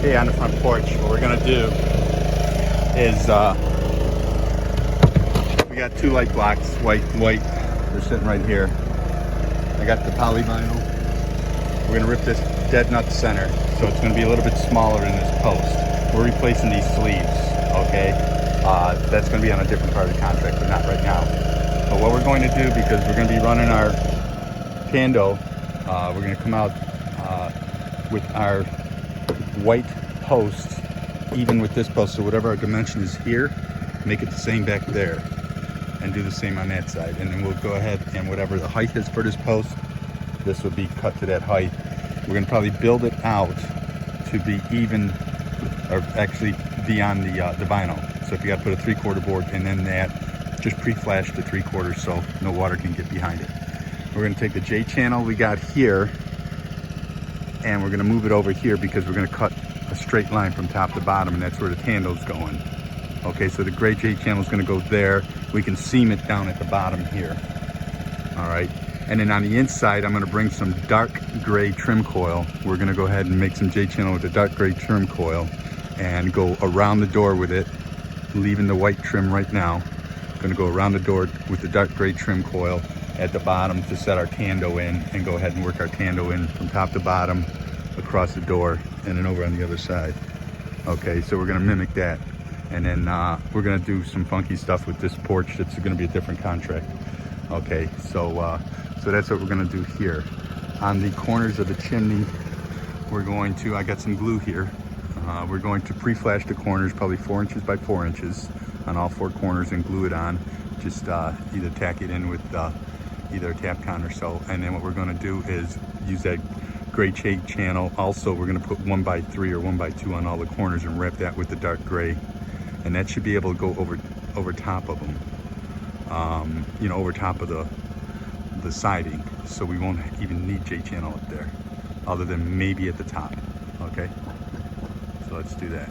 Okay, on the front porch, what we're gonna do is we got two light blocks, white. They're sitting right here. I got the poly vinyl. We're gonna rip this dead nut center, so it's gonna be a little bit smaller in this post. We're replacing these sleeves, okay? That's gonna be on a different part of the contract, but not right now. But what we're going to do, because we're gonna be running our tendo, we're gonna come out with our white post, even with this post, so whatever our dimension is here, make it the same back there, and do the same on that side. And then we'll go ahead and whatever the height is for this post, this will be cut to that height. We're gonna probably build it out to be even, or actually be on the vinyl. So if you gotta put a 3/4 board and then that, just pre-flash the 3/4 so no water can get behind it. We're gonna take the J channel we got here and we're gonna move it over here because we're gonna cut a straight line from top to bottom, and that's where the tendo's going. Okay, so the gray J channel is gonna go there. We can seam it down at the bottom here. All right, and then on the inside, I'm gonna bring some dark gray trim coil. We're gonna go ahead and make some J channel with the dark gray trim coil and go around the door with it, leaving the white trim right now. Gonna go around the door with the dark gray trim coil at the bottom to set our tendo in, and go ahead and work our tendo in from top to bottom across the door and then over on the other side. Okay, so we're gonna mimic that. And then we're gonna do some funky stuff with this porch. That's gonna be a different contract. Okay, so that's what we're gonna do here. On the corners of the chimney, we're going to, I got some glue here. We're going to pre-flash the corners, probably 4 inches by 4 inches on all 4 corners, and glue it on. Just either tack it in with either a Tapcon or so. And then what we're gonna do is use that gray shade channel. Also, we're gonna put 1x3 or 1x2 on all the corners and wrap that with the dark gray. And that should be able to go over top of them, you know, over top of the siding. So we won't even need J channel up there, other than maybe at the top, okay? So let's do that.